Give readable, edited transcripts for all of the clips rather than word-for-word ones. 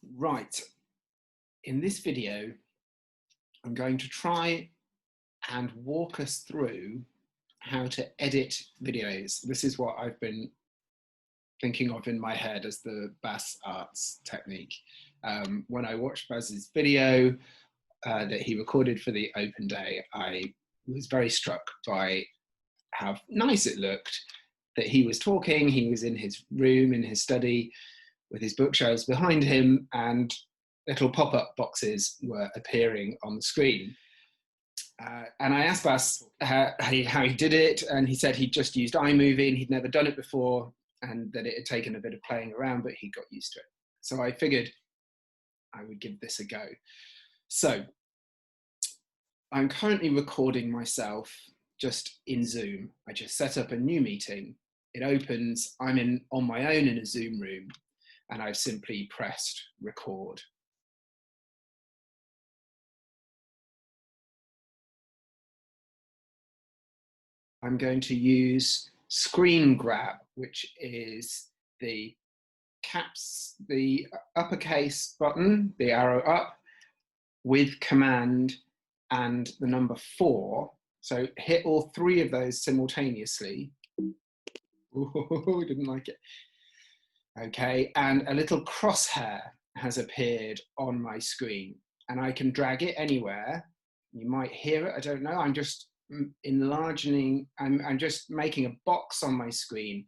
Right, in this video, I'm going to try and walk us through how to edit videos. This is what I've been thinking of in my head as the Bass Arts technique. When I watched Baz's video that he recorded for the open day, I was very struck by how nice it looked, that he was talking, he was in his room, in his study, with his bookshelves behind him, and little pop-up boxes were appearing on the screen. And I asked Bas how he did it, and he said he'd just used iMovie and he'd never done it before, and that it had taken a bit of playing around, but he got used to it. So I figured I would give this a go. So I'm currently recording myself just in Zoom. I just set up a new meeting. It opens, I'm on my own in a Zoom room, and I've simply pressed record. I'm going to use screen grab, which is the uppercase button, the arrow up, with command and the number 4. So hit all 3 of those simultaneously. Ooh, didn't like it. Okay, and a little crosshair has appeared on my screen, and I can drag it anywhere. You might hear it, I don't know. I'm just enlarging, I'm just making a box on my screen.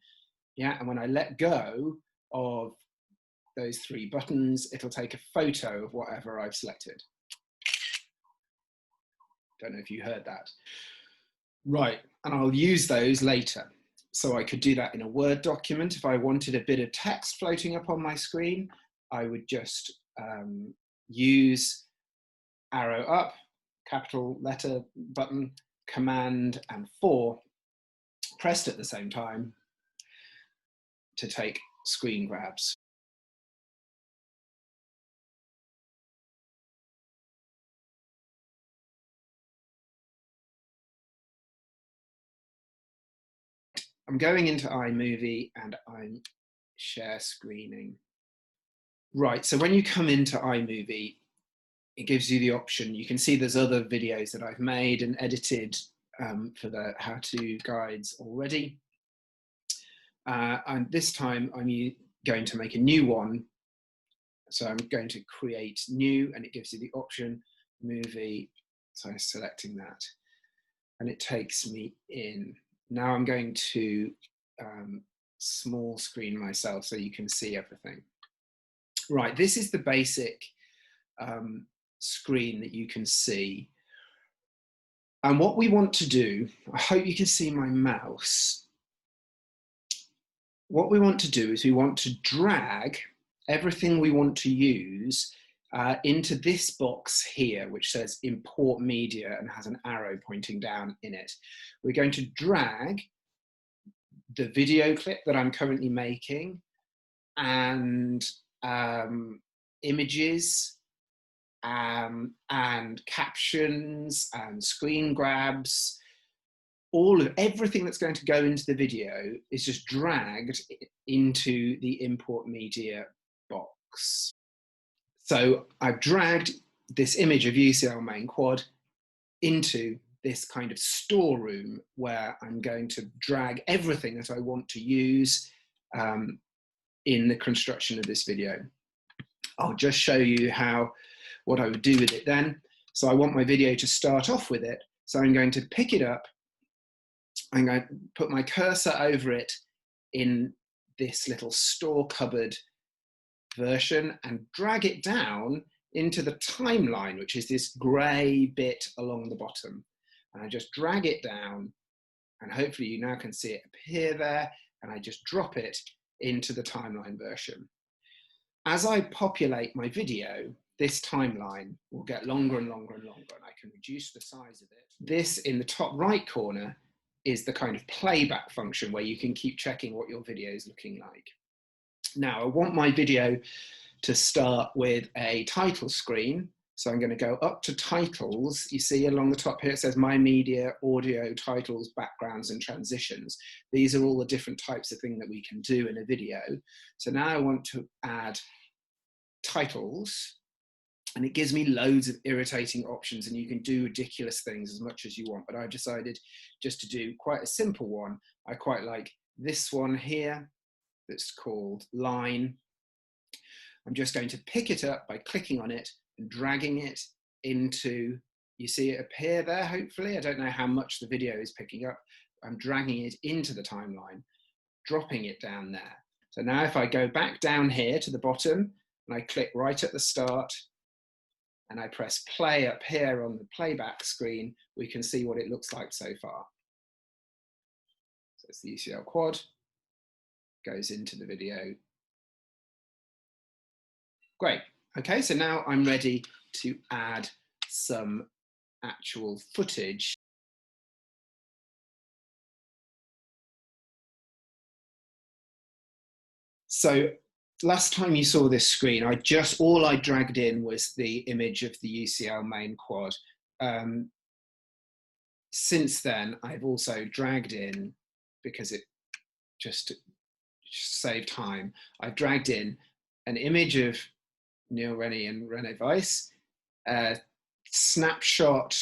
Yeah, and when I let go of those 3 buttons, it'll take a photo of whatever I've selected. Don't know if you heard that. Right, and I'll use those later. So I could do that in a Word document. If I wanted a bit of text floating up on my screen, I would just use arrow up, capital letter button, command and 4 pressed at the same time to take screen grabs. I'm going into iMovie and I'm share screening. Right, so when you come into iMovie, it gives you the option. You can see there's other videos that I've made and edited for the how-to guides already. And this time I'm going to make a new one. So I'm going to create new, and it gives you the option, movie. So I'm selecting that, and it takes me in. Now I'm going to small screen myself so you can see everything. Right, this is the basic screen that you can see. And what we want to do, I hope you can see my mouse. What we want to do is we want to drag everything we want to use into this box here, which says import media and has an arrow pointing down in it. We're going to drag the video clip that I'm currently making and images and captions and screen grabs. Everything that's going to go into the video is just dragged into the import media box. So I've dragged this image of UCL main quad into this kind of storeroom where I'm going to drag everything that I want to use in the construction of this video. I'll just show you what I would do with it then. So I want my video to start off with it. So I'm going to pick it up. I'm going to put my cursor over it in this little store cupboard version and drag it down into the timeline, which is this gray bit along the bottom. And I just drag it down, and hopefully you now can see it appear there, and I just drop it into the timeline version. As I populate my video, this timeline will get longer and longer and longer, and I can reduce the size of it. This in the top right corner is the kind of playback function where you can keep checking what your video is looking like. Now, I want my video to start with a title screen. So I'm going to go up to titles. You see along the top here, it says My Media, Audio, Titles, Backgrounds, and Transitions. These are all the different types of things that we can do in a video. So now I want to add titles, and it gives me loads of irritating options, and you can do ridiculous things as much as you want, but I've decided just to do quite a simple one. I quite like this one here that's called line. I'm just going to pick it up by clicking on it and dragging it into, you see it appear there, hopefully. I don't know how much the video is picking up. I'm dragging it into the timeline, dropping it down there. So now if I go back down here to the bottom and I click right at the start and I press play up here on the playback screen, we can see what it looks like so far. So it's the UCL quad, goes into the video. Great. Okay, so now I'm ready to add some actual footage. So last time you saw this screen, all I dragged in was the image of the UCL main quad. Since then, I've also dragged in, because it just saved time, I've dragged in an image of Neil Rennie and René Weiss, a snapshot,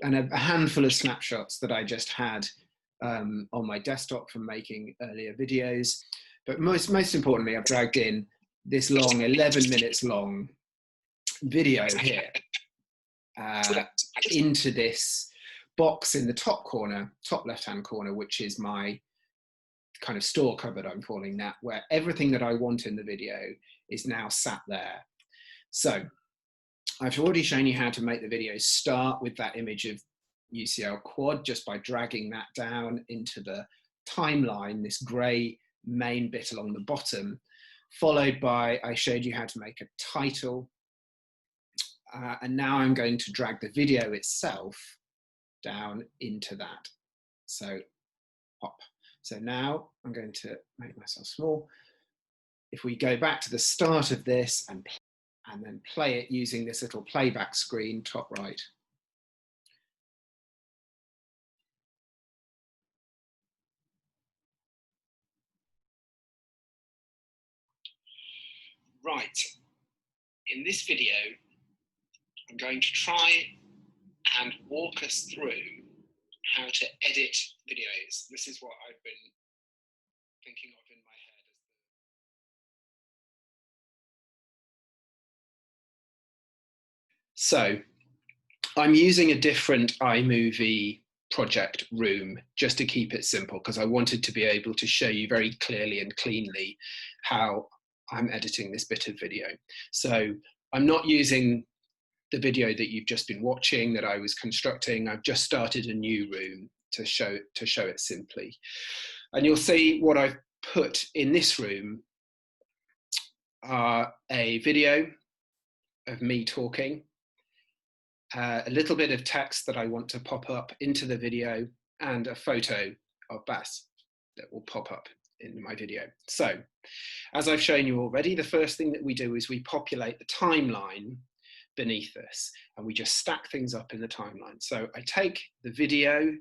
and a handful of snapshots that I just had on my desktop from making earlier videos. But most importantly, I've dragged in this long, 11 minutes long video here into this box in the top corner, top left-hand corner, which is my kind of store cupboard, I'm calling that, where everything that I want in the video is now sat there. So I've already shown you how to make the video start with that image of UCL quad just by dragging that down into the timeline, this grey main bit along the bottom, followed by, I showed you how to make a title. And now I'm going to drag the video itself down into that. So pop. So now I'm going to make myself small. If we go back to the start of this and then play it using this little playback screen, top right. Right, in this video, I'm going to try and walk us through how to edit videos. This is what I've been thinking of in my head. So I'm using a different iMovie project room just to keep it simple, because I wanted to be able to show you very clearly and cleanly how I'm editing this bit of video. So I'm not using the video that you've just been watching that I was constructing. I've just started a new room to show it simply. And you'll see what I've put in this room are a video of me talking, a little bit of text that I want to pop up into the video, and a photo of Bas that will pop up in my video. So, as I've shown you already, the first thing that we do is we populate the timeline beneath us, and we just stack things up in the timeline. So I take the video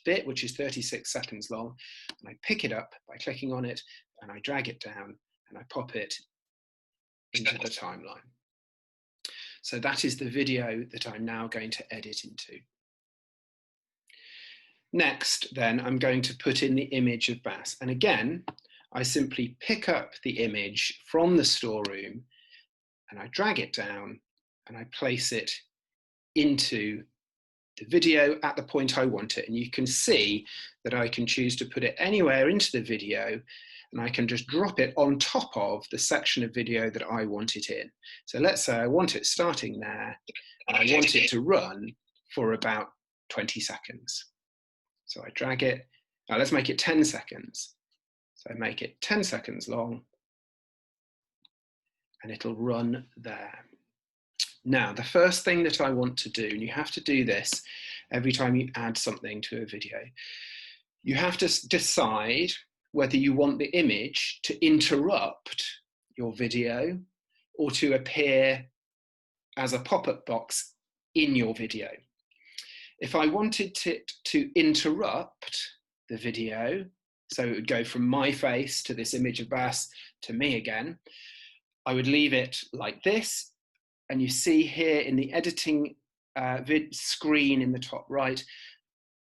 bit, which is 36 seconds long, and I pick it up by clicking on it, and I drag it down, and I pop it into the timeline. So that is the video that I'm now going to edit into. Next, then, I'm going to put in the image of Bas. And again, I simply pick up the image from the storeroom and I drag it down and I place it into the video at the point I want it. And you can see that I can choose to put it anywhere into the video, and I can just drop it on top of the section of video that I want it in. So let's say I want it starting there, and I want it to run for about 20 seconds. So I drag it. Now let's make it 10 seconds. So I make it 10 seconds long, and it'll run there. Now, the first thing that I want to do, and you have to do this every time you add something to a video, you have to decide whether you want the image to interrupt your video or to appear as a pop-up box in your video. If I wanted it to interrupt the video, so it would go from my face to this image of Bas to me again, I would leave it like this. And you see here in the editing screen in the top right,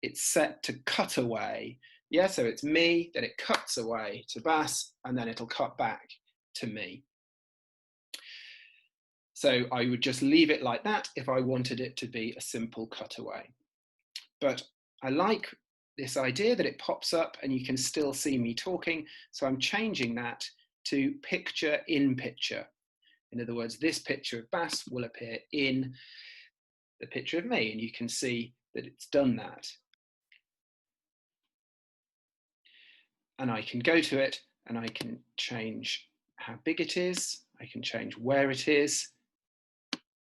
it's set to cut away. Yeah, so it's me, then it cuts away to Bas, and then it'll cut back to me. So I would just leave it like that if I wanted it to be a simple cutaway. But I like this idea that it pops up and you can still see me talking. So I'm changing that to picture in picture. In other words, this picture of Bas will appear in the picture of me, and you can see that it's done that. And I can go to it and I can change how big it is. I can change where it is.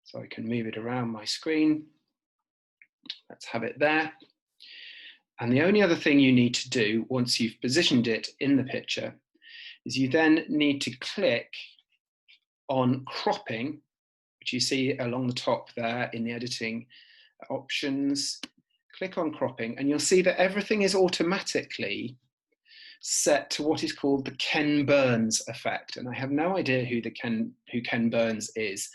So I can move it around my screen. Let's have it there. And the only other thing you need to do once you've positioned it in the picture is you then need to click on cropping, which you see along the top there in the editing options. Click on cropping and you'll see that everything is automatically set to what is called the Ken Burns effect. And I have no idea who Ken Burns is,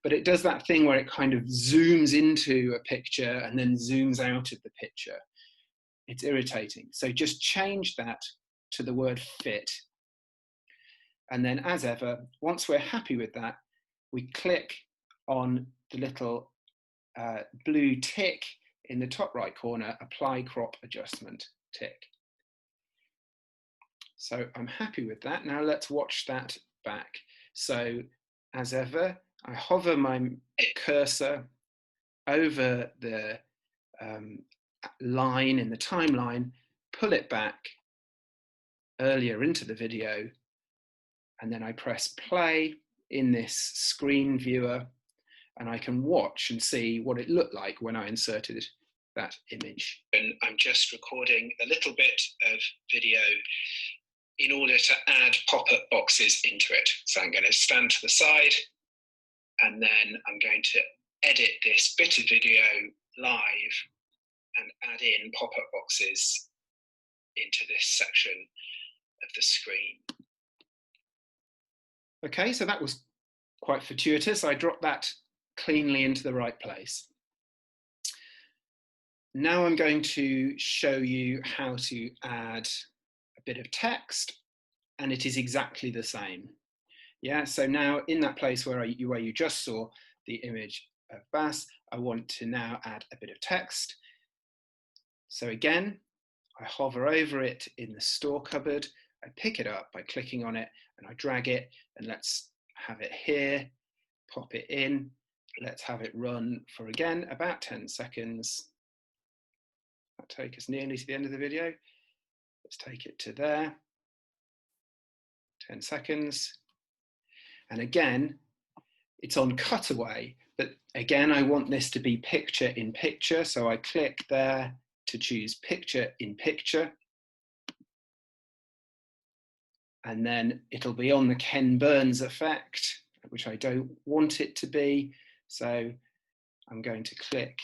but it does that thing where it kind of zooms into a picture and then zooms out of the picture. It's irritating. So just change that to the word fit. And then as ever, once we're happy with that, we click on the little blue tick in the top right corner, apply crop adjustment tick. So I'm happy with that. Now let's watch that back. So as ever, I hover my cursor over the line in the timeline, pull it back earlier into the video, and then I press play in this screen viewer, and I can watch and see what it looked like when I inserted that image. And I'm just recording a little bit of video in order to add pop-up boxes into it. So I'm going to stand to the side and then I'm going to edit this bit of video live and add in pop-up boxes into this section of the screen. Okay, so that was quite fortuitous. I dropped that cleanly into the right place. Now I'm going to show you how to add a bit of text, and it is exactly the same. Yeah, so now in that place where you just saw the image of Bas, I want to now add a bit of text. So again, I hover over it in the store cupboard, I pick it up by clicking on it and I drag it, and let's have it here, pop it in, let's have it run for again about 10 seconds. That'll take us nearly to the end of the video. Let's take it to there, 10 seconds. And again, it's on cutaway, but again, I want this to be picture in picture. So I click there to choose picture in picture. And then it'll be on the Ken Burns effect, which I don't want it to be. So I'm going to click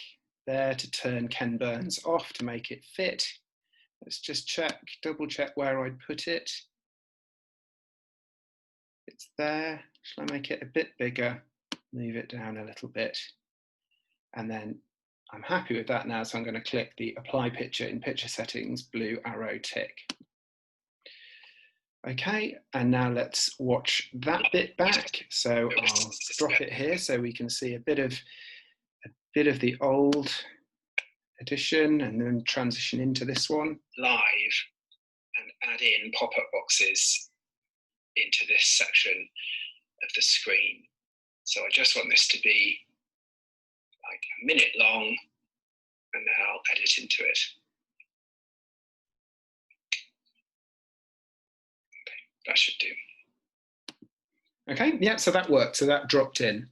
there to turn Ken Burns off to make it fit. Let's just check, double check where I'd put it. It's there. Shall I make it a bit bigger? Move it down a little bit. And then I'm happy with that now, so I'm going to click the apply picture in picture settings blue arrow tick. Okay, and now let's watch that bit back. So I'll drop it here so we can see a bit of the old edition and then transition into this one live and add in pop-up boxes into this section of the screen. So I just want this to be like a minute long, and then I'll edit into it. Okay, that should do. Okay, yeah, so that worked. So that dropped in.